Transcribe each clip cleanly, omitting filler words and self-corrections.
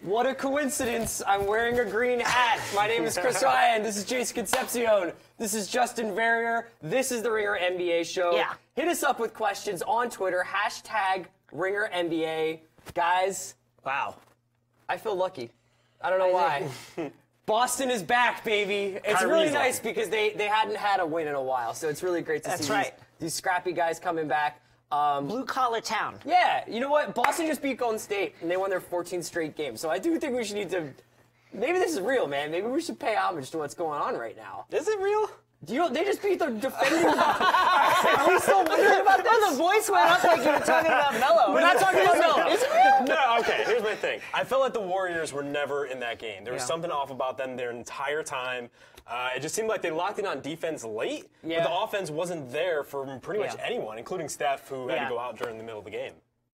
What a coincidence. I'm wearing a green hat. My name is Chris Ryan. This is Jason Concepcion. This is Justin Verrier. This is the Ringer NBA show. Yeah. Hit us up with questions on Twitter. #Ringer NBA. Guys, wow. I feel lucky. I don't know why. Boston is back, baby. It's really nice because they hadn't had a win in a while, so it's really great to see these scrappy guys coming back. Blue-collar town. Yeah, you know what? Boston just beat Golden State, and they won their 14th straight game. So I do think we should need to... Maybe this is real, man. Maybe we should pay homage to what's going on right now. Is it real? They just beat the defending... Are we still wondering about this? Oh, the voice went up like you were talking about Melo. We're not talking about Melo. Is it real? No, okay, here's my thing. I felt like the Warriors were never in that game. There was something off about them their entire time. It just seemed like they locked in on defense late, but the offense wasn't there for pretty much anyone, including Steph, who had to go out during the middle of the game.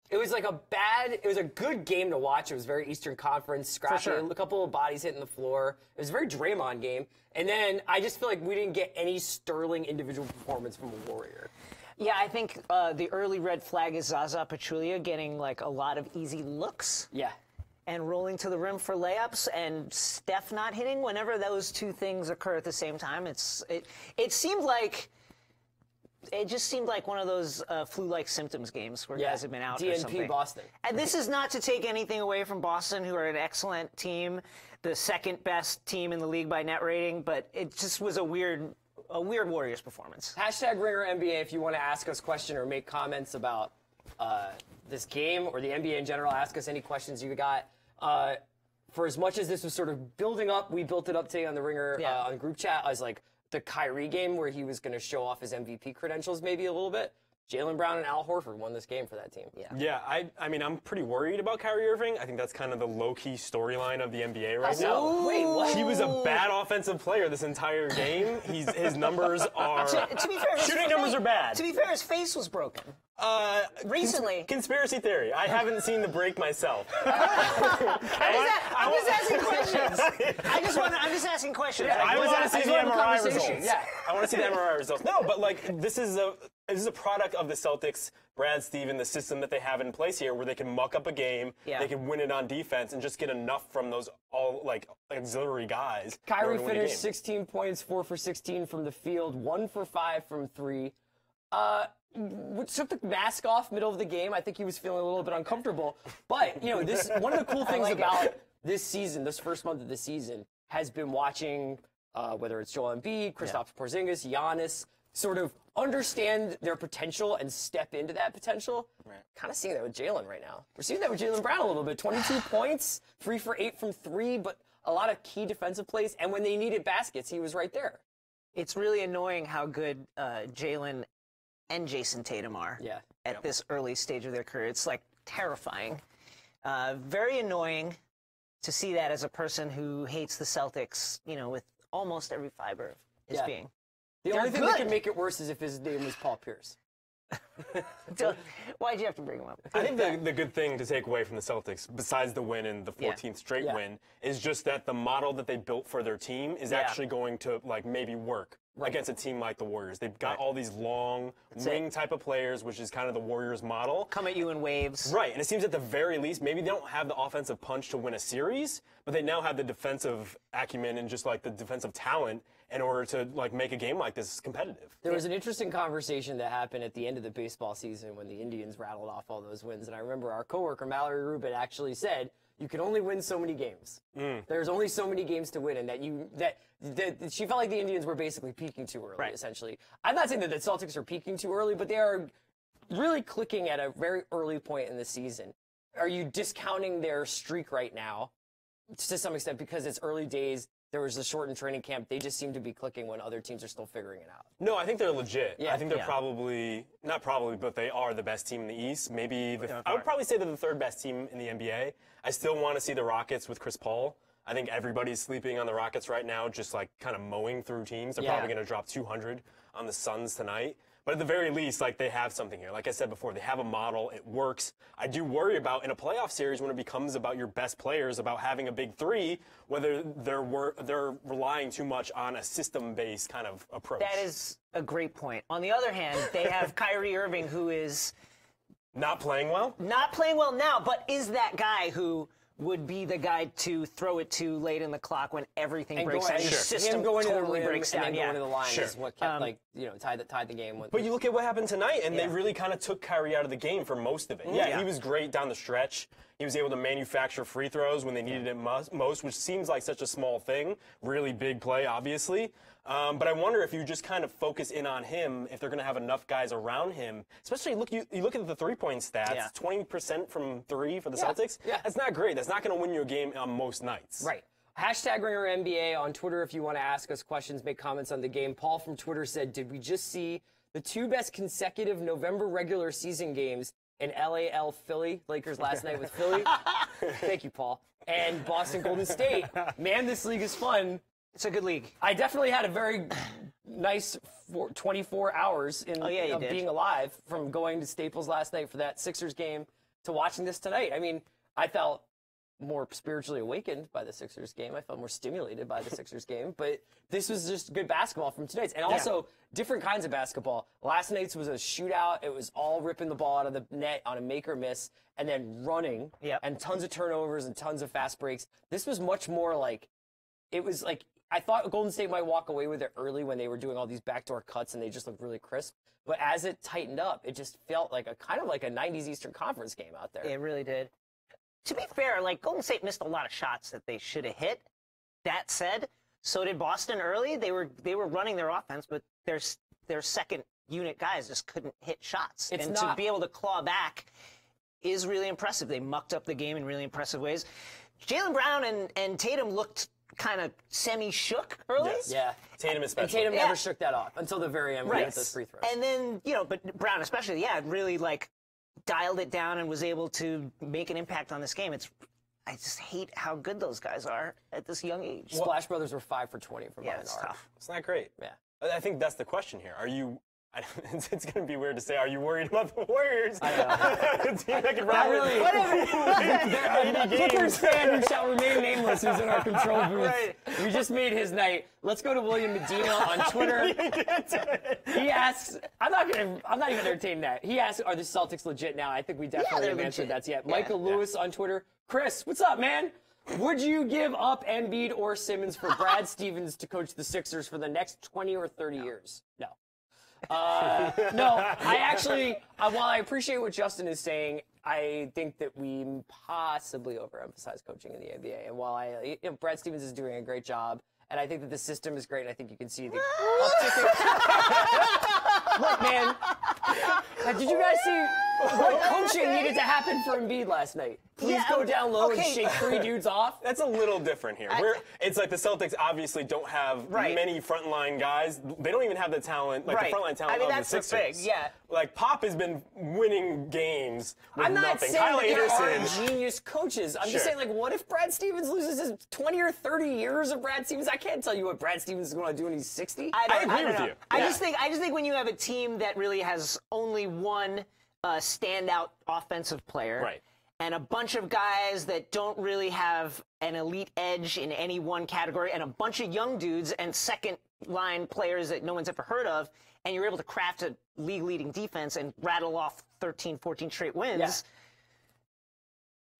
It was like it was a good game to watch. It was very Eastern Conference, scrappy, a couple of bodies hitting the floor. It was a very Draymond game. And then I just feel like we didn't get any sterling individual performance from a Warrior. Yeah, I think the early red flag is Zaza Pachulia getting like a lot of easy looks. Yeah. And rolling to the rim for layups, and Steph not hitting. Whenever those two things occur at the same time, it just seemed like one of those flu-like symptoms games where guys have been out or something. DNP Boston. And this is not to take anything away from Boston, who are an excellent team, the second best team in the league by net rating, but it just was a weird Warriors performance. #Ringer NBA if you want to ask us a question or make comments about this game or the NBA in general. Ask us any questions you got. For as much as this was sort of building up, we built it up today on the Ringer on group chat as like the Kyrie game where he was going to show off his MVP credentials maybe a little bit. Jaylen Brown and Al Horford won this game for that team. Yeah, I mean, I'm pretty worried about Kyrie Irving. I think that's kind of the low-key storyline of the NBA right now. Wait, what? He was a bad offensive player this entire game. His numbers are... To be fair, shooting numbers are bad. To be fair, his face was broken. Recently. Conspiracy theory. I haven't seen the break myself. I'm just asking questions. I'm just asking questions. Yeah, I want to see the MRI results. Yeah. I want to see the MRI results. No, but like this is a product of the Celtics, Brad Stevens, the system that they have in place here, where they can muck up a game, they can win it on defense, and just get enough from those auxiliary guys. Kyrie finished 16 points, 4 for 16 from the field, 1 for 5 from 3. Took the mask off middle of the game. I think he was feeling a little bit uncomfortable. But, you know, one of the cool things about this season, this first month of the season, has been watching, whether it's Joel Embiid, Kristaps Porzingis, Giannis, sort of understand their potential and step into that potential. Kind of seeing that with Jaylen right now. We're seeing that with Jaylen Brown a little bit. 22 points, 3 for 8 from 3, but a lot of key defensive plays. And when they needed baskets, he was right there. It's really annoying how good Jaylen and Jason Tatum are at this early stage of their career. It's like terrifying. Very annoying to see that as a person who hates the Celtics, you know, with almost every fiber of his being. The only thing that could make it worse is if his name was Paul Pierce. Why'd you have to bring him up? I think the good thing to take away from the Celtics, besides the win and the 14th straight win, is just that the model that they built for their team is actually going to like maybe work against a team like the Warriors. They've got all these long wing type of players, which is kind of the Warriors model. Come at you in waves. Right, and it seems at the very least, maybe they don't have the offensive punch to win a series, but they now have the defensive acumen and just like the defensive talent in order to like make a game like this competitive. There was an interesting conversation that happened at the end of the baseball season when the Indians rattled off all those wins, and I remember our coworker Mallory Rubin actually said, you can only win so many games. There's only so many games to win, and that she felt like the Indians were basically peaking too early, essentially. I'm not saying that the Celtics are peaking too early, but they are really clicking at a very early point in the season. Are you discounting their streak right now to some extent because it's early days? There was a shortened training camp. They just seem to be clicking when other teams are still figuring it out. No, I think they're legit. I think they're probably, not probably, but they are the best team in the East. Maybe, I would probably say they're the third best team in the NBA. I still want to see the Rockets with Chris Paul. I think everybody's sleeping on the Rockets right now, just like kind of mowing through teams. They're probably going to drop 200 on the Suns tonight. But at the very least, like, they have something here. Like I said before, they have a model. It works. I do worry about, in a playoff series, when it becomes about your best players, about having a big three, whether they're relying too much on a system-based kind of approach. That is a great point. On the other hand, they have Kyrie Irving, who is... Not playing well? Not playing well now, but is that guy who would be the guy to throw it to late in the clock when everything breaks down. Your system going totally to the rim breaks down. And then going to the line Sure. is what kept, tied the game. But you look at what happened tonight, and they really kind of took Kyrie out of the game for most of it. Yeah, he was great down the stretch. He was able to manufacture free throws when they needed it most, which seems like such a small thing. Really big play, obviously. But I wonder if you just kind of focus in on him, if they're going to have enough guys around him. Especially, you look at the three-point stats, 20% from three for the Celtics. Yeah. That's not great. That's not going to win you a game on most nights. Right. Hashtag RingerNBA on Twitter if you want to ask us questions, make comments on the game. Paul from Twitter said, did we just see the two best consecutive November regular season games in LAL Philly, Lakers last night with Philly? Thank you, Paul. And Boston Golden State. Man, this league is fun. It's a good league. I definitely had a very nice 24 hours of being alive, from going to Staples last night for that Sixers game to watching this tonight. I mean, I felt more spiritually awakened by the Sixers game. I felt more stimulated by the Sixers game. But this was just good basketball from tonight's. And also, different kinds of basketball. Last night's was a shootout. It was all ripping the ball out of the net on a make or miss and then running. And tons of turnovers and tons of fast breaks. This was much more like, it was like, I thought Golden State might walk away with it early when they were doing all these backdoor cuts and they just looked really crisp. But as it tightened up, it just felt like a kind of like a 90s Eastern Conference game out there. It really did. To be fair, Golden State missed a lot of shots that they should have hit. That said, so did Boston early. They were running their offense, but their second unit guys just couldn't hit shots. To be able to claw back is really impressive. They mucked up the game in really impressive ways. Jaylen Brown and Tatum looked kind of semi-shook early. Yes. Yeah. Tatum especially. And Tatum never shook that off until the very end when he hit those free throws. And then, but Brown especially, really dialed it down and was able to make an impact on this game. I just hate how good those guys are at this young age. Splash Brothers were 5 for 20 from behind it's the arc. tough. It's not great. Yeah. I think that's the question here. Are you... It's going to be weird to say, are you worried about the Warriors? I know. A team that could Not really. A Clippers fan who shall remain nameless who's in our control booth. We just made his night. Let's go to William Medina on Twitter. He asks, I'm not even entertaining that. He asks, are the Celtics legit now? I think we definitely have answered that yet. Michael Lewis on Twitter. Chris, what's up, man? Would you give up Embiid or Simmons for Brad Stevens to coach the Sixers for the next 20 or 30 years? No. No, I actually, while I appreciate what Justin is saying, I think that we possibly overemphasize coaching in the NBA. And while Brad Stevens is doing a great job, and I think that the system is great, and I think you can see the uptick. Look, man, did you guys see what coaching needed to happen for Embiid last night? Please go down low and shake 3 dudes off. That's a little different here. It's like the Celtics obviously don't have many frontline guys. They don't even have the talent, the frontline talent of the Sixers. That's the thing, Pop has been winning games with I'm not nothing. saying Kyle that there Anderson. are genius coaches. I'm just saying, what if Brad Stevens loses his 20 or 30 years of Brad Stevens? I can't tell you what Brad Stevens is going to do when he's 60. I agree with you. I just think when you have a team that really has only one standout offensive player, and a bunch of guys that don't really have an elite edge in any one category, and a bunch of young dudes and second-line players that no one's ever heard of, and you're able to craft a league-leading defense and rattle off 13, 14 straight wins,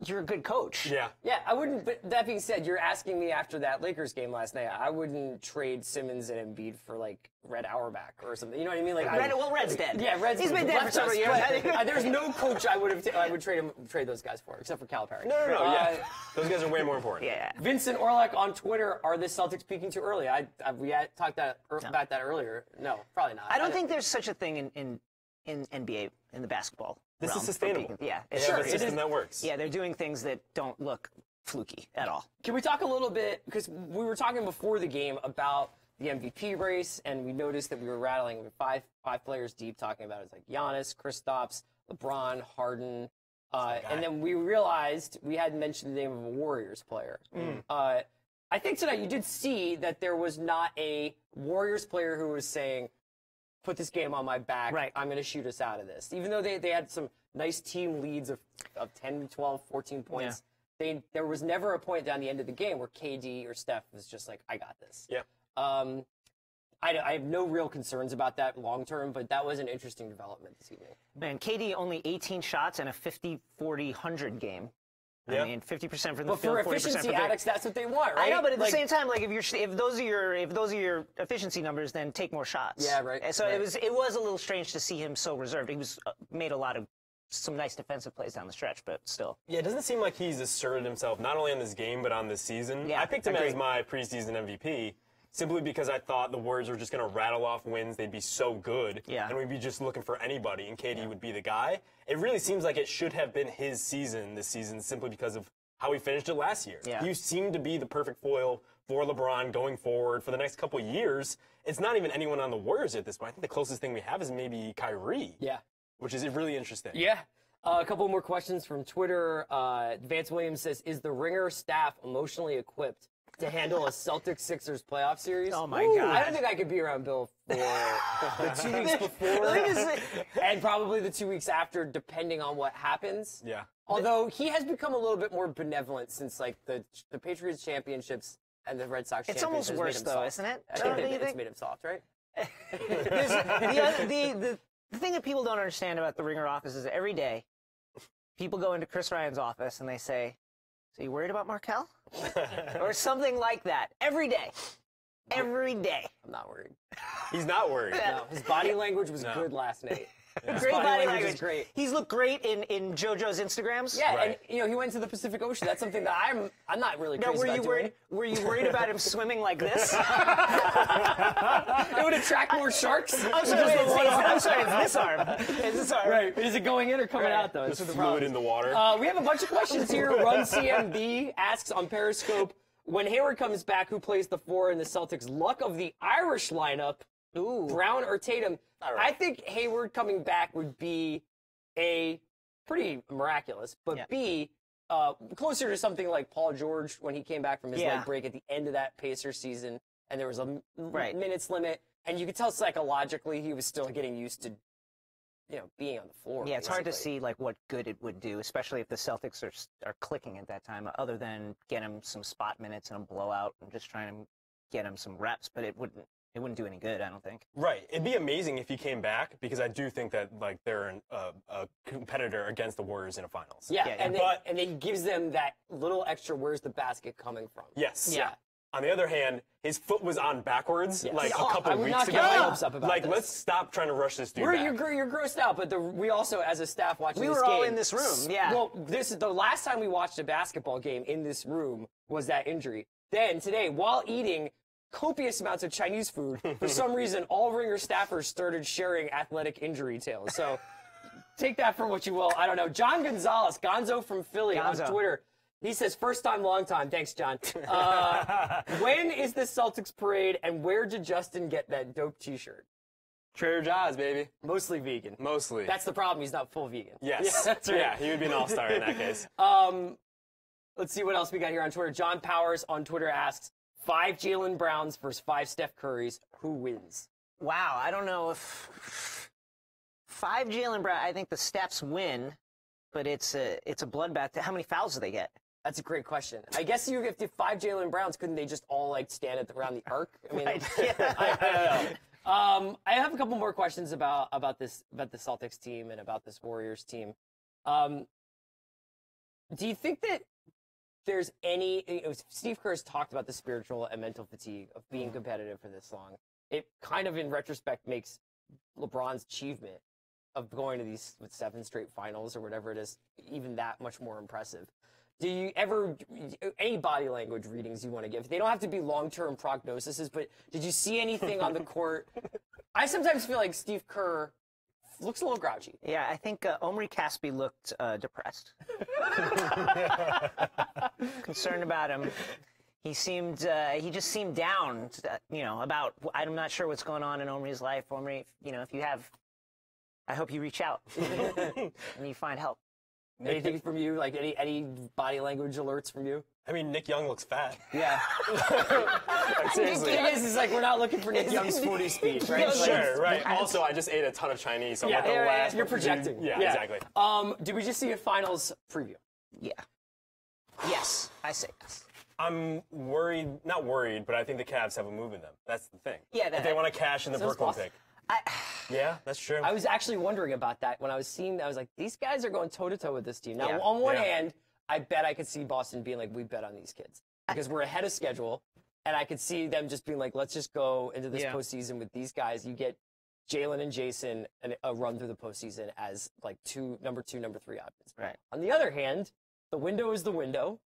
you're a good coach. Yeah, I wouldn't, but that being said, you're asking me after that Lakers game last night, I wouldn't trade Simmons and Embiid for, Red Auerbach or something. You know what I mean? Red's dead. Yeah, Red's He's been dead for several years. There's no coach I would trade those guys for, except for Calipari. No. Those guys are way more important. Vincent Orlak on Twitter, are the Celtics peaking too early? We had talked about that earlier. No, probably not. I don't think there's such a thing in NBA, in the basketball. This is sustainable. Yeah, they have a system that works. Yeah, they're doing things that don't look fluky at all. Can we talk a little bit, because we were talking before the game about the MVP race, and we noticed that we were rattling five players deep, talking about it. It's like Giannis, Kristaps, LeBron, Harden, and then we realized we hadn't mentioned the name of a Warriors player. I think tonight you did see that there was not a Warriors player who was saying, put this game on my back, I'm going to shoot us out of this. Even though they had some nice team leads of 10, 12, 14 points, there was never a point down the end of the game where KD or Steph was just like, I got this. Yeah. I have no real concerns about that long term, but that was an interesting development this evening. Man, KD only 18 shots in a 50-40-100 game. I mean, 50% from the but field, for efficiency addicts, that's what they want, right? I know, but at the same time, like if those are your efficiency numbers, then take more shots. Yeah, right. And so it was a little strange to see him so reserved. He was made some nice defensive plays down the stretch, but still. Yeah, it doesn't seem like he's asserted himself not only in this game but on this season. Yeah, I picked him as my preseason MVP. Simply because I thought the Warriors were just going to rattle off wins. They'd be so good. Yeah. And we'd be just looking for anybody, and KD would be the guy. It really seems like it should have been his season this season simply because of how he finished it last year. Yeah. He seemed to be the perfect foil for LeBron going forward for the next couple of years. It's not even anyone on the Warriors at this point. I think the closest thing we have is maybe Kyrie. Yeah. Which is really interesting. Yeah. A couple more questions from Twitter. Vance Williams says, is the Ringer staff emotionally equipped to handle a Celtics-Sixers playoff series? Oh, my God. I don't think I could be around Bill for the 2 weeks before and probably the 2 weeks after, depending on what happens. Yeah. Although he has become a little bit more benevolent since, like, the Patriots championships and the Red Sox It's championships. almost worse, though, isn't it? I think it's made him soft, right? The thing that people don't understand about the Ringer office is every day, people go into Chris Ryan's office and they say, so you worried about Markelle? Or something like that. Every day. Every day. I'm not worried. He's not worried. No, his body language was good last night. Yeah. Great body language. Is great. He's looked great in JoJo's Instagrams. Yeah, right. And he went to the Pacific Ocean. That's something that I'm not really crazy about doing. Were you worried about him swimming like this? It would attract more sharks. I'm sorry, it's this arm. It's this arm. Right. Is it going in or coming out, though? Just fluid in the water. We have a bunch of questions here. Run CMB asks on Periscope, when Hayward comes back, who plays the 4 in the Celtics' luck of the Irish lineup? Ooh. Brown or Tatum? Right. I think Hayward coming back would be A, pretty miraculous, but B, closer to something like Paul George when he came back from his leg break at the end of that Pacers season, and there was a minutes limit, and you could tell psychologically he was still getting used to, being on the floor. Yeah, it's hard to see like what good it would do, especially if the Celtics are clicking at that time, other than get him some spot minutes and a blowout and just trying to get him some reps, but it wouldn't do any good, I don't think. Right. It'd be amazing if he came back because I do think that like they're a competitor against the Warriors in a finals. Yeah, and it gives them that little extra where's the basket coming from. Yes. Yeah. On the other hand, his foot was on backwards like a couple of weeks ago. I would not get my hopes up about this. Let's stop trying to rush this dude back. You're grossed out, but we also, as a staff watching this game... We were all in this room, yeah. Well, this is the last time we watched a basketball game in this room was that injury. Then, today, while eating copious amounts of Chinese food, for some reason, all Ringer staffers started sharing athletic injury tales. So, take that for what you will. I don't know. John Gonzalez, Gonzo from Philly on Twitter, he says, first time, long time. Thanks, John. When is the Celtics parade, and where did Justin get that dope T-shirt? Trader Joe's, baby. Mostly vegan. Mostly. That's the problem. He's not full vegan. Yes. Yeah, that's right. Yeah, he would be an all-star in that case. Let's see what else we got here on Twitter. John Powers on Twitter asks, 5 Jaylen Browns versus 5 Steph Currys. Who wins? Wow, I don't know if 5 Jaylen Brown. I think the Stephs win, but it's a bloodbath. How many fouls do they get? That's a great question. I guess if the 5 Jaylen Browns, couldn't they just all like stand around the arc? I mean, right. I don't know. I have a couple more questions about the Celtics team and about this Warriors team. Do you think that there's Steve Kerr's talked about the spiritual and mental fatigue of being competitive for this long. It kind of, in retrospect, makes LeBron's achievement of going to these 7 straight finals or whatever it is even that much more impressive. Do you ever, any body language readings you want to give? They don't have to be long-term prognoses, but did you see anything on the court? I sometimes feel like Steve Kerr looks a little grouchy. Yeah, I think Omri Caspi looked depressed. Concerned about him. He just seemed down, about, I'm not sure what's going on in Omri's life. Omri, if you have, I hope you reach out and you find help. Anything from you? Like any body language alerts from you? I mean, Nick Young looks fat. Yeah. Like, seriously. It's like we're not looking for Nick Young's 40 speed, right? Sure, right. Also, I just ate a ton of Chinese, so I'm like the last. You're projecting. Yeah, exactly. Did we just see a finals preview? Yeah. Yes, I say yes. I'm worried, not worried, but I think the Cavs have a move in them. That's the thing. Yeah, if they want to cash in the Brooklyn possible. pick. Yeah, that's true. I was actually wondering about that when I was seeing that. I was like, these guys are going toe-to-toe with this team. Now, on one hand, I bet I could see Boston being like, we bet on these kids because we're ahead of schedule, and I could see them just being like, let's just go into this postseason with these guys. You get Jalen and Jason a run through the postseason as like number 2, number 3 options. Right. On the other hand, the window is the window,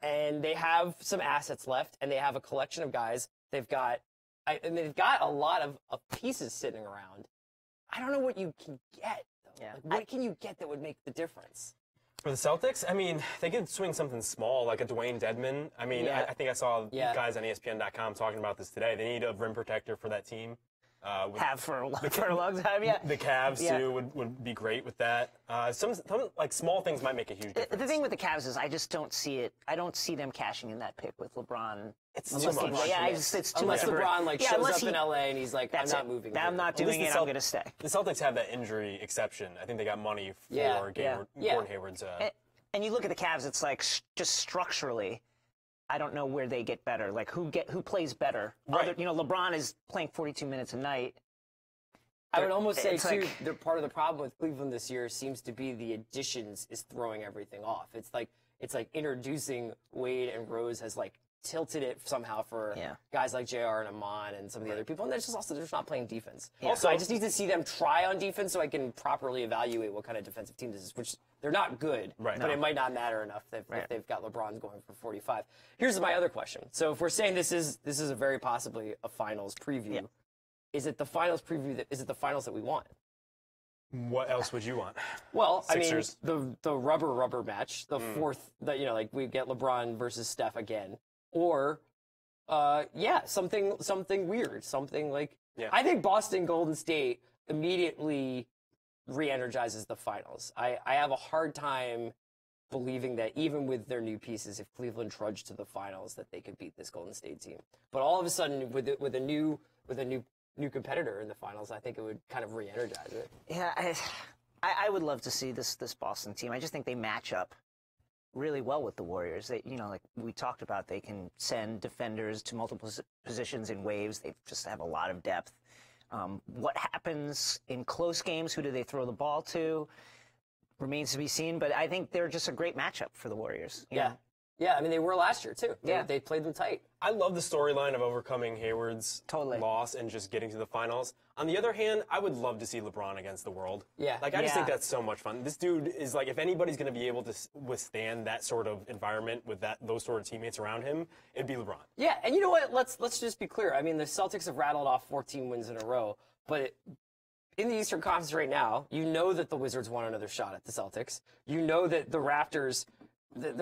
and they have some assets left, and they have a collection of guys. They've got a lot of pieces sitting around. I don't know what you can get, though. Yeah. Like, what can you get that would make the difference? For the Celtics, I mean, they could swing something small, like a Dwayne Dedmon. I mean, I think I saw guys on ESPN.com talking about this today. They need a rim protector for that team. Have for a long time, yeah. The Cavs, too, would be great with that. Some like, small things might make a huge difference. The thing with the Cavs is I just don't see it. I don't see them cashing in that pick with LeBron. It's too much. It's too unless much. LeBron shows up in LA and he's like, I'm not moving. I'm not doing it. I'm going to stay. The Celtics have that injury exception. I think they got money for Gordon Hayward's. And you look at the Cavs, it's like just structurally, I don't know where they get better. Like who plays better? Right. LeBron is playing 42 minutes a night. I would almost say too, part of the problem with Cleveland this year seems to be the additions is throwing everything off. It's like introducing Wade and Rose has like tilted it somehow for guys like JR and Amon and some of the other people, and they're just not playing defense. Yeah. Also, I just need to see them try on defense so I can properly evaluate what kind of defensive team this is, which they're not good, but it might not matter enough if they've got LeBron going for 45. Here's my other question. So if we're saying this is a very possibly a finals preview, is it the finals preview is it the finals that we want? What else would you want? Well, Sixers. I mean, the rubber match, the fourth, like we get LeBron versus Steph again. Or, something weird, something like. Yeah. I think Boston Golden State immediately re-energizes the finals. I have a hard time believing that even with their new pieces, if Cleveland trudged to the finals, that they could beat this Golden State team. But all of a sudden, with a new competitor in the finals, I think it would kind of re-energize it. Yeah, I would love to see this Boston team. I just think they match up really well with the Warriors. They, like we talked about, they can send defenders to multiple positions in waves. They just have a lot of depth. What happens in close games? Who do they throw the ball to? Remains to be seen. But I think they're just a great matchup for the Warriors. You know? Yeah, I mean, they were last year, too. They played them tight. I love the storyline of overcoming Hayward's loss and just getting to the finals. On the other hand, I would love to see LeBron against the world. Yeah. I just think that's so much fun. This dude is like, if anybody's going to be able to withstand that sort of environment with those sort of teammates around him, it'd be LeBron. Yeah, and you know what? Let's just be clear. I mean, the Celtics have rattled off 14 wins in a row, but in the Eastern Conference right now, you know that the Wizards want another shot at the Celtics. You know that the Raptors, they're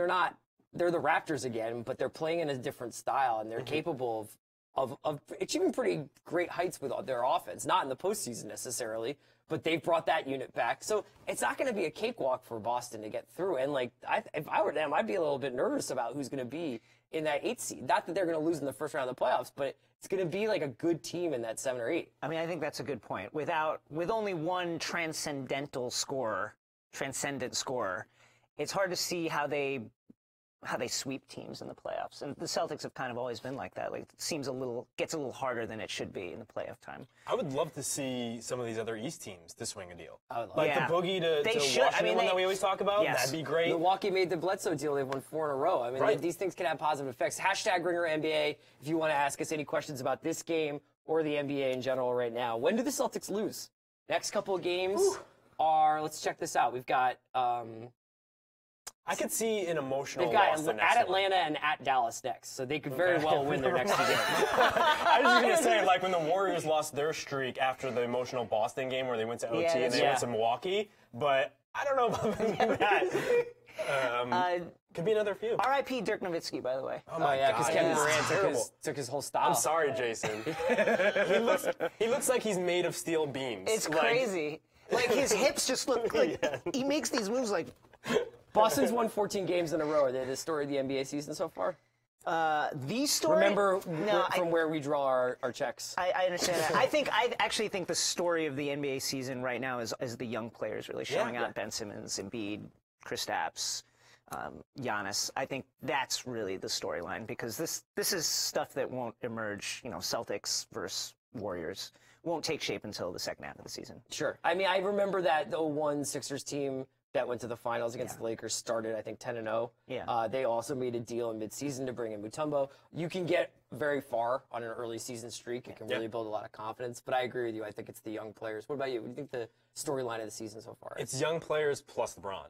the Raptors again, but they're playing in a different style, and they're capable of achieving pretty great heights with their offense. Not in the postseason necessarily, but they've brought that unit back. So it's not going to be a cakewalk for Boston to get through. And if I were them, I'd be a little bit nervous about who's going to be in that 8th seed. Not that they're going to lose in the first round of the playoffs, but it's going to be like a good team in that 7 or 8. I mean, I think that's a good point. With only one transcendent scorer, it's hard to see how they sweep teams in the playoffs. And the Celtics have kind of always been like that. Like, it gets a little harder than it should be in the playoff time. I would love to see some of these other East teams to swing a deal. I would love the Boogie to Washington one that we always talk about. Yes. That'd be great. Milwaukee made the Bledsoe deal. They've won 4 in a row. I mean, these things can have positive effects. #RingerNBA if you want to ask us any questions about this game or the NBA in general right now. When do the Celtics lose? Next couple of games are, let's check this out. We've got... I could see an emotional They've got loss the next at Atlanta and at Dallas next, so they could very well win their next 2 games. I was just going to say, like, when the Warriors lost their streak after the emotional Boston game where they went to OT and they went to Milwaukee, but I don't know about that. Could be another few. R.I.P. Dirk Nowitzki, by the way. Oh yeah, because Kevin Durant took his whole style. I'm sorry, Jason. he looks like he's made of steel beams. It's crazy. Like, his hips just look like he makes these moves like... Boston's won 14 games in a row. Are they the story of the NBA season so far? The story. Remember from where we draw our checks. I understand that. I actually think the story of the NBA season right now is the young players really showing out. Ben Simmons, Embiid, Kristaps, Giannis. I think that's really the storyline because this is stuff that won't emerge. Celtics versus Warriors won't take shape until the second half of the season. Sure. I mean, I remember that the 01 Sixers team that went to the finals against the Lakers started, I think, 10-0. Yeah. They also made a deal in midseason to bring in Mutombo. You can get very far on an early season streak. It can really build a lot of confidence. But I agree with you. I think it's the young players. What about you? What do you think the storyline of the season so far is? It's young players plus LeBron.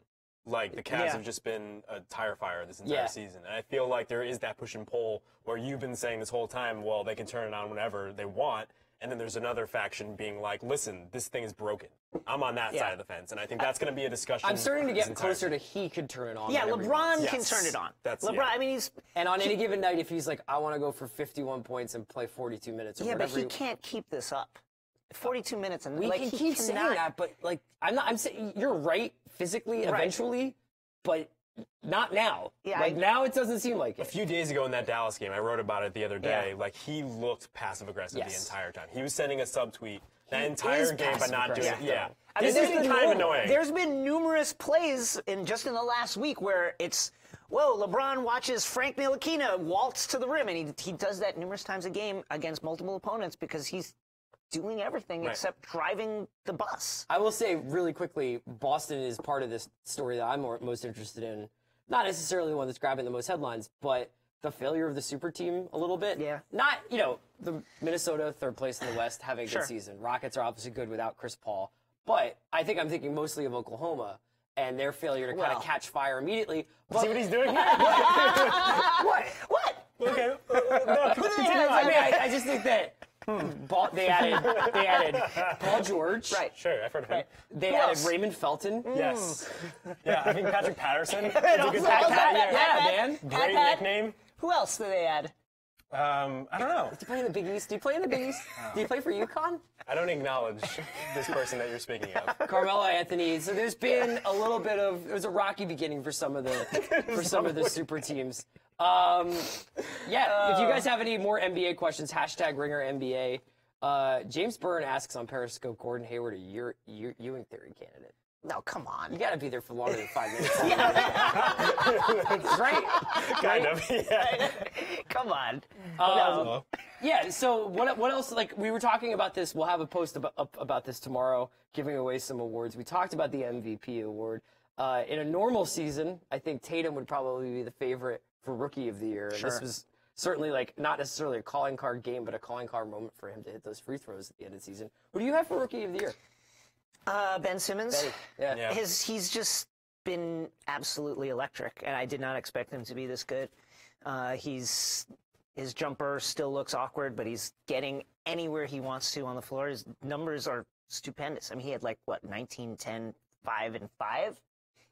Like, the Cavs have just been a tire fire this entire season. And I feel like there is that push and pull where you've been saying this whole time, well, they can turn it on whenever they want. And then there's another faction being like, listen, this thing is broken. I'm on that side of the fence. And I think that's going to be a discussion. I'm starting to get closer to he could turn it on. Yeah, LeBron can turn it on. LeBron, I mean, he's... And on any given night, if he's like, I want to go for 51 points and play 42 minutes or whatever. Yeah, but he can't keep this up. 42 minutes. And we can keep saying that, but like, I'm saying, you're right physically, eventually, but not now. Yeah, like now it doesn't seem like it. A few days ago in that Dallas game, I wrote about it the other day, like he looked passive-aggressive the entire time. He was sending a subtweet that entire game but not doing it. Yeah. I mean, this is kind of annoying. There's been numerous plays in the last week where it's, whoa, LeBron watches Frank Ntilikina waltz to the rim, and he does that numerous times a game against multiple opponents because he's doing everything except driving the bus. I will say really quickly, Boston is part of this story that I'm most interested in. Not necessarily the one that's grabbing the most headlines, but the failure of the super team a little bit. Yeah. Not, the Minnesota, third place in the West, having a good season. Rockets are obviously good without Chris Paul. But I think I'm thinking mostly of Oklahoma and their failure to kind of catch fire immediately. But, see what he's doing here? What? Okay. I just think that they added Paul George. Right. Sure, I've heard of him. They added Raymond Felton. Yes. Yeah, I think Patrick Patterson. Man. Great nickname. Who else did they add? I don't know. Did you play in the Big East? Do you play in the Big East? Do you play for UConn? I don't acknowledge this person that you're speaking of. Carmelo Anthony. So there's been a little bit of, it was a rocky beginning for some of the super teams. If you guys have any more NBA questions, #RingerNBA. James Byrne asks on Periscope, Gordon Hayward a Ewing theory candidate. No, come on. You got to be there for longer than 5 minutes. Right. Kind of, yeah. Come on. Yeah, so what else? Like, we were talking about this. We'll have a post about this tomorrow, giving away some awards. We talked about the MVP award. In a normal season, I think Tatum would probably be the favorite for Rookie of the Year. And this was certainly, like, not necessarily a calling card game, but a calling card moment for him to hit those free throws at the end of the season. Who do you have for Rookie of the Year? Ben Simmons. Yeah. He's just been absolutely electric, and I did not expect him to be this good. His jumper still looks awkward, but he's getting anywhere he wants to on the floor. His numbers are stupendous. I mean, he had 19, 10, 5, and 5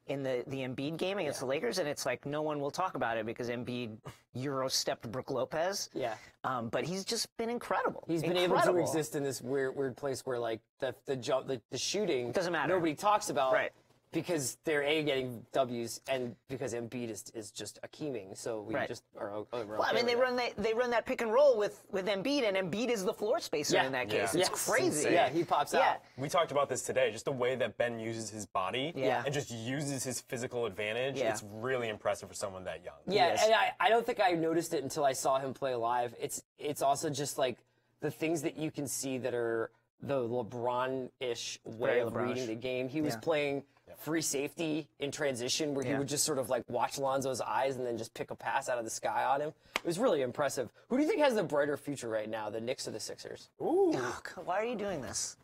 in the Embiid game against the Lakers, and it's like no one will talk about it because Embiid Euro-stepped Brook Lopez. Yeah. But he's just been incredible. He's been able to exist in this weird place where the shooting doesn't matter. Nobody talks about. Right. Because they're getting W's, and because Embiid is just akeeming, so we just are over. Well, I mean, they run that pick and roll with Embiid, and Embiid is the floor spacer in that case. It's crazy. Yeah, he pops out. We talked about this today, just the way that Ben uses his body and just uses his physical advantage. It's really impressive for someone that young. Yeah, and I don't think I noticed it until I saw him play live. It's also just like the things that you can see that are the LeBron-ish way of reading the game. He was playing free safety in transition where he would just sort of watch Lonzo's eyes and then just pick a pass out of the sky on him. It was really impressive. Who do you think has the brighter future right now, the Knicks or the Sixers? Ooh. Oh, why are you doing this?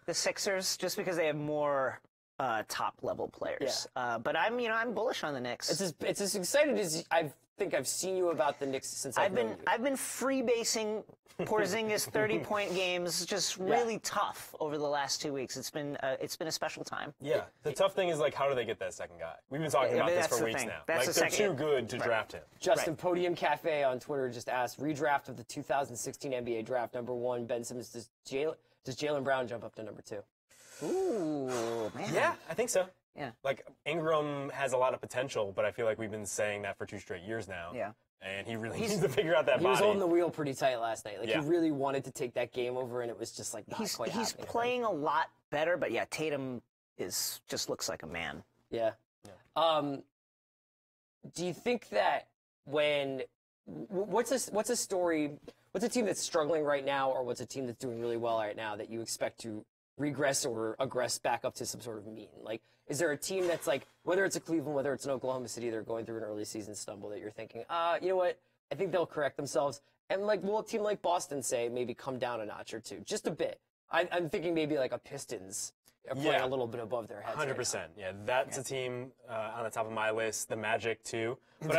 The Sixers, just because they have more top-level players. But I'm bullish on the Knicks. It's as excited as I think I've seen you about the Knicks since I've known you. I've been freebasing Porzingis 30-point games, just really tough over the last 2 weeks. It's been a special time. Yeah, the tough thing is how do they get that second guy? We've been talking about this for weeks now. They're too good to draft him. Justin Podium Cafe on Twitter just asked, redraft of the 2016 NBA draft, number 1, Ben Simmons. Does Jaylen Brown jump up to number 2? Ooh, man. Yeah, I think so. Yeah. Ingram has a lot of potential, but I feel like we've been saying that for 2 straight years now. Yeah. And he really needs to figure out that body. He was holding the wheel pretty tight last night. He really wanted to take that game over, and it was just not quite happening. He's playing a lot better, but Tatum just looks like a man. Yeah. Do you think that what's a story? What's a team that's struggling right now, or what's a team that's doing really well right now that you expect to regress or aggress back up to some sort of mean? Like, is there a team that's like, whether it's a Cleveland, whether it's an Oklahoma City, they're going through an early season stumble that you're thinking, you know what? I think they'll correct themselves. And like, will a team like Boston say maybe come down a notch or two, just a bit? I'm thinking maybe like a Pistons are playing a little bit above their heads. 100%. Right, yeah, that's a team on the top of my list. The Magic too. But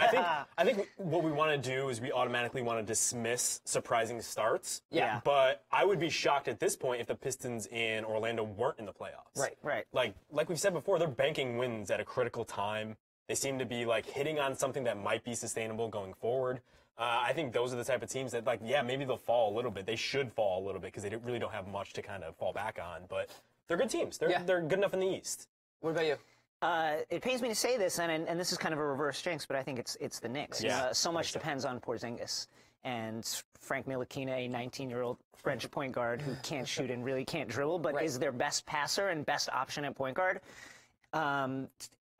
I think what we want to do is we automatically want to dismiss surprising starts. Yeah. But I would be shocked at this point if the Pistons in Orlando weren't in the playoffs. Right. Right. Like we've said before, they're banking wins at a critical time. They seem to be like hitting on something that might be sustainable going forward. I think those are the type of teams that, like, yeah, maybe they'll fall a little bit. They should fall a little bit because they really don't have much to kind of fall back on. But they're good teams. They're good enough in the East. What about you? It pains me to say this, and this is kind of a reverse jinx, but I think it's the Knicks. Yeah, so much depends on Porzingis and Frank Ntilikina, a 19-year-old French point guard who can't shoot and really can't dribble, but is their best passer and best option at point guard.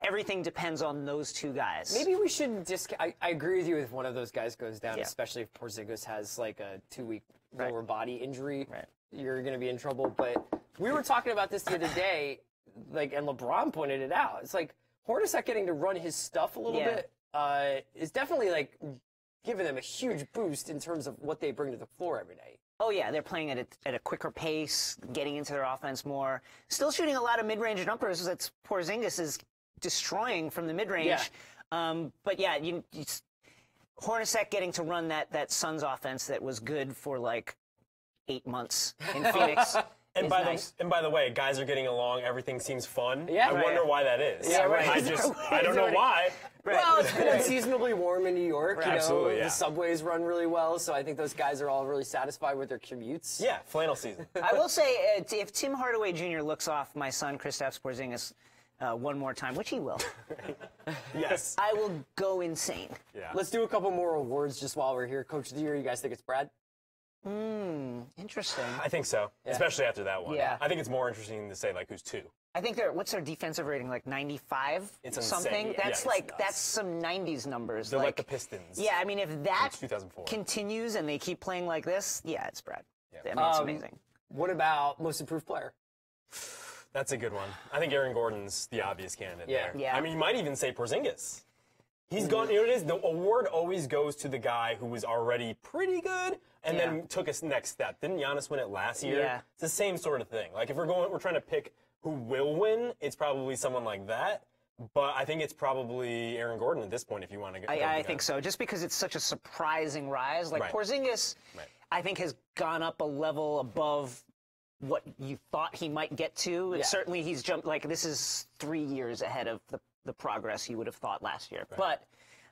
Everything depends on those two guys. Maybe we shouldn't I agree with you if one of those guys goes down, especially if Porzingis has like a 2-week lower body injury. Right. You're going to be in trouble. But we were talking about this the other day, like, and LeBron pointed it out. It's like Hornacek getting to run his stuff a little bit is definitely like giving them a huge boost in terms of what they bring to the floor every night. Oh, yeah, they're playing at a quicker pace, getting into their offense more. Still shooting a lot of mid-range jumpers that Porzingis is destroying from the mid-range. Yeah. But yeah, Hornacek getting to run that Suns offense that was good for like 8 months in Phoenix. And by the way, guys are getting along. Everything seems fun. Yeah, I wonder why that is. Yeah, right. I don't know why. Right. Well, it's been unseasonably warm in New York. Right. You know, absolutely, the subways run really well, so I think those guys are all really satisfied with their commutes. Yeah, flannel season. I will say, if Tim Hardaway Jr. looks off my son, Kristaps Porzingis, one more time, which he will. Yes. I will go insane. Yeah. Let's do a couple more awards just while we're here. Coach of the Year, you guys think it's Brad? Interesting. I think so, especially after that one. Yeah. I think it's more interesting to say, like, who's two. I think what's their defensive rating, like 95? It's something? insane. That's that's some 90s numbers. They're like the Pistons. Yeah, I mean, if that 2004. continues and they keep playing like this, yeah, it's Brad. Yeah. I mean, it's amazing. What about most improved player? That's a good one. I think Aaron Gordon's the obvious candidate there. Yeah. I mean, you might even say Porzingis. He's gone, you know what it is? The award always goes to the guy who was already pretty good and then took a next step. Didn't Giannis win it last year? Yeah. It's the same sort of thing. Like, if we're trying to pick who will win, it's probably someone like that. But I think it's probably Aaron Gordon at this point if you want to go. I think so, just because it's such a surprising rise. Like, Porzingis, I think, has gone up a level above what you thought he might get to. Yeah. Certainly he's jumped, like, this is 3 years ahead of the progress you would have thought last year. Right.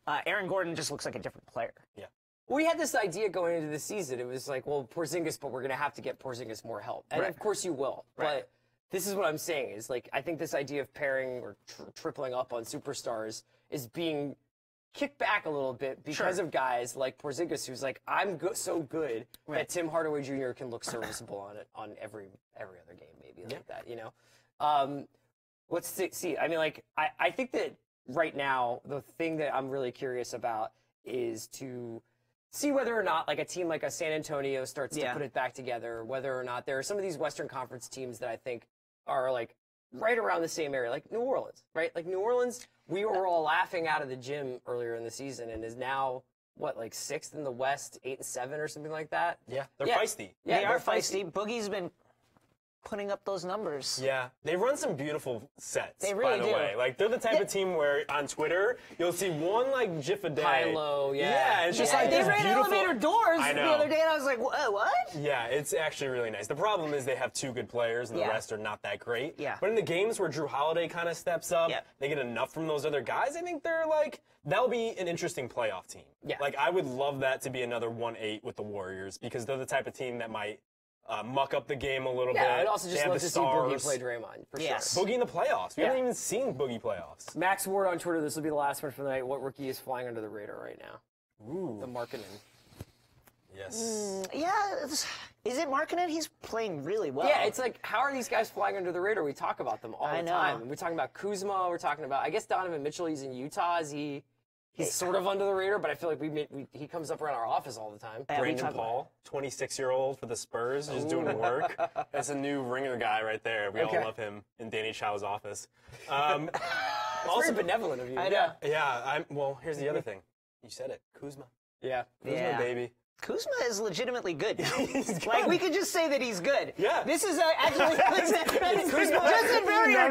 But Aaron Gordon just looks like a different player. Yeah. We had this idea going into the season. It was like, well, Porzingis, but we're going to have to get Porzingis more help. And of course you will. But this is what I'm saying is, like, I think this idea of pairing or tripling up on superstars is being kicked back a little bit because of guys like Porzingis, who's like, I'm so good that Tim Hardaway Jr. can look serviceable on it on every other game, maybe like that, you know? Let's see. I mean, like, I think that right now, the thing that I'm really curious about is to see whether or not, like, a team like a San Antonio starts to put it back together, whether or not there are some of these Western Conference teams that I think are, like, right around the same area, like New Orleans, right? Like, New Orleans, we were all laughing out of the gym earlier in the season and is now, what, like 6th in the West, 8-7 or something like that? Yeah, they're feisty. Yeah, they are feisty. Boogie's been putting up those numbers. Yeah, they run some beautiful sets. They really by the way, like, they're the type of team where on Twitter you'll see one like GIF a day. High-low, yeah. It's just like they this ran beautiful elevator doors I know. the other day, and I was like, what? Yeah, it's actually really nice. The problem is they have 2 good players, and the rest are not that great. Yeah. But in the games where Drew Holiday kind of steps up, they get enough from those other guys. I think they're like, that'll be an interesting playoff team. Yeah. Like, I would love that to be another 1-8 with the Warriors because they're the type of team that might muck up the game a little bit. Yeah, I'd also just love to see Boogie play Draymond, for sure. Boogie in the playoffs. We haven't even seen Boogie playoffs. Max Ward on Twitter, this will be the last one for the night. What rookie is flying under the radar right now? Ooh. The Markkanen. Yes. Is it Markkanen? He's playing really well. Yeah, it's like, how are these guys flying under the radar? We talk about them all the time. We're talking about Kuzma. We're talking about, I guess, Donovan Mitchell. He's in Utah. Is he He's sort of under the radar, but I feel like he comes up around our office all the time. Brandon Paul, 26-year-old for the Spurs, just doing work. That's a new ringer guy right there. We all love him in Danny Chau's office. Also benevolent of you. Yeah. Well, here's the other thing. You said it. Kuzma. Yeah. Kuzma, baby. Kuzma is legitimately good now. Like, we could just say that he's good. Yeah. This is actually Justin Verrier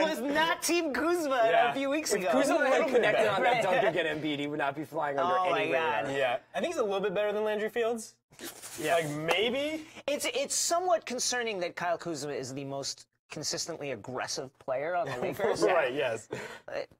was not Team Kuzma a few weeks ago. If Kuzma had connected on that dunk against Embiid, he would not be flying under any radar. Yeah. I think he's a little bit better than Landry Fields. Yeah. Like, maybe. It's somewhat concerning that Kyle Kuzma is the most consistently aggressive player on the Lakers. Right, yes.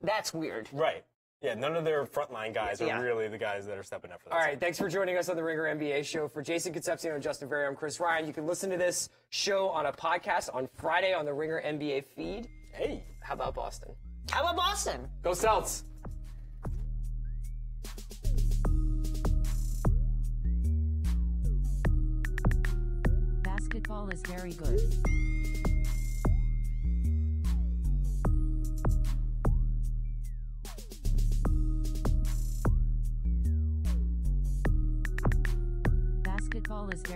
That's weird. Right. Yeah, none of their frontline guys are really the guys that are stepping up for this. All right, thanks for joining us on the Ringer NBA show. For Jason Concepcion and Justin Verrier, I'm Chris Ryan. You can listen to this show on a podcast on Friday on the Ringer NBA feed. Hey, how about Boston? How about Boston? Go Celts! Basketball is very good. Basketball is very